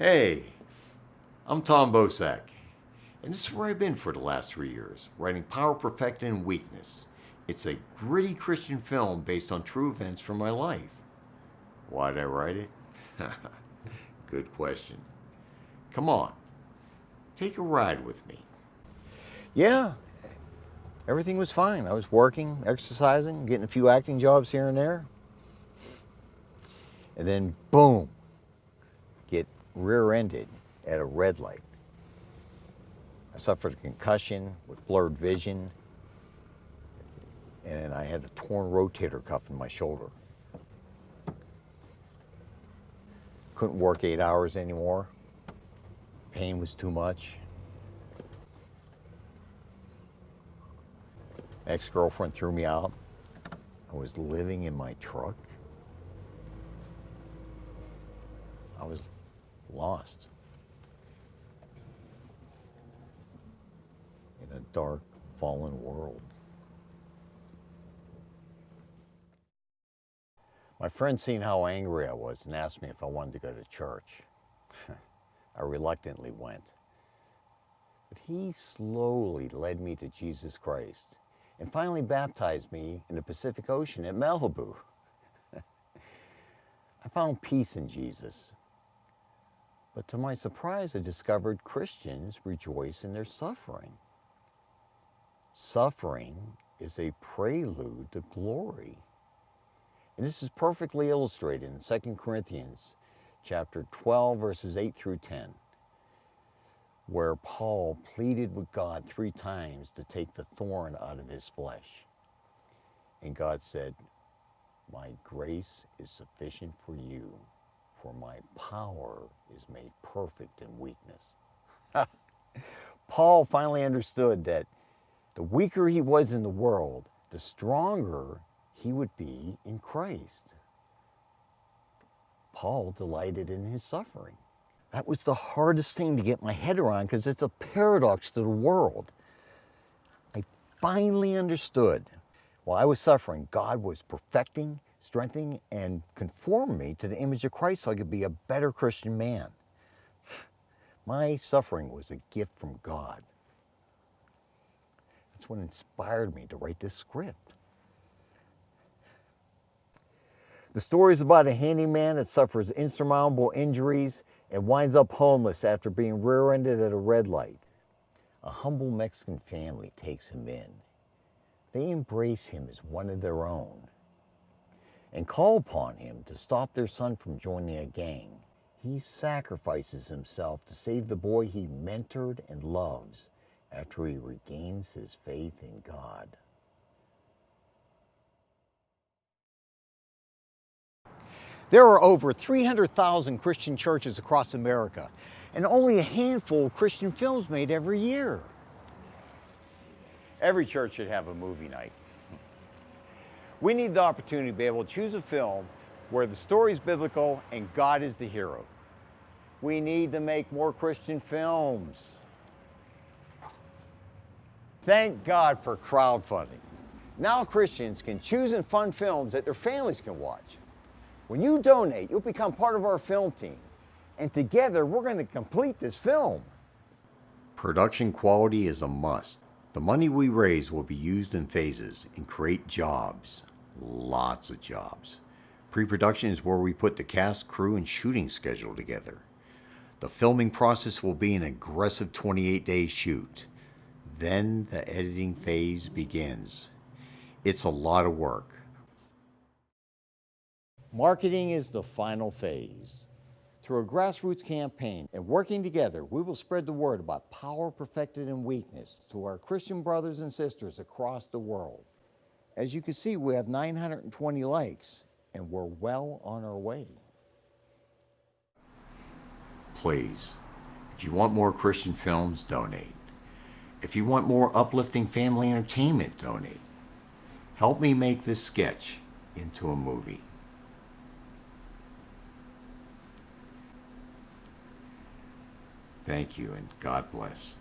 Hey, I'm Tom Bosak, and this is where I've been for the last 3 years, writing Power, Perfected, and Weakness. It's a gritty Christian film based on true events from my life. Why did I write it? Good question. Come on, take a ride with me. Yeah, everything was fine. I was working, exercising, getting a few acting jobs here and there. And then, boom, get rear-ended at a red light. I suffered a concussion with blurred vision, and I had a torn rotator cuff in my shoulder. Couldn't work 8 hours anymore. Pain was too much. Ex-girlfriend threw me out. I was living in my truck. I was lost in a dark, fallen world. My friend seen how angry I was and asked me if I wanted to go to church. I reluctantly went. But he slowly led me to Jesus Christ and finally baptized me in the Pacific Ocean at Malibu. I found peace in Jesus. But to my surprise, I discovered Christians rejoice in their suffering. Suffering is a prelude to glory. And this is perfectly illustrated in 2 Corinthians chapter 12, verses 8 through 10, where Paul pleaded with God 3 times to take the thorn out of his flesh. And God said, "My grace is sufficient for you, for my power is made perfect in weakness." Paul finally understood that the weaker he was in the world, the stronger he would be in Christ. Paul delighted in his suffering. That was the hardest thing to get my head around because it's a paradox to the world. I finally understood while I was suffering, God was perfecting, strengthening, and conforming me to the image of Christ so I could be a better Christian man. My suffering was a gift from God. That's what inspired me to write this script. The story is about a handyman that suffers insurmountable injuries and winds up homeless after being rear-ended at a red light. A humble Mexican family takes him in. They embrace him as one of their own and call upon him to stop their son from joining a gang. He sacrifices himself to save the boy he mentored and loves after he regains his faith in God. There are over 300,000 Christian churches across America, and only a handful of Christian films made every year. Every church should have a movie night. We need the opportunity to be able to choose a film where the story is biblical and God is the hero. We need to make more Christian films. Thank God for crowdfunding. Now Christians can choose and fund films that their families can watch. When you donate, you'll become part of our film team. And together, we're going to complete this film. Production quality is a must. The money we raise will be used in phases and create jobs. Lots of jobs. Pre-production is where we put the cast, crew, and shooting schedule together. The filming process will be an aggressive 28-day shoot. Then the editing phase begins. It's a lot of work. Marketing is the final phase. Through a grassroots campaign and working together, we will spread the word about power perfected in weakness to our Christian brothers and sisters across the world. As you can see, we have 920 likes, and we're well on our way. Please, if you want more Christian films, donate. If you want more uplifting family entertainment, donate. Help me make this sketch into a movie. Thank you, and God bless.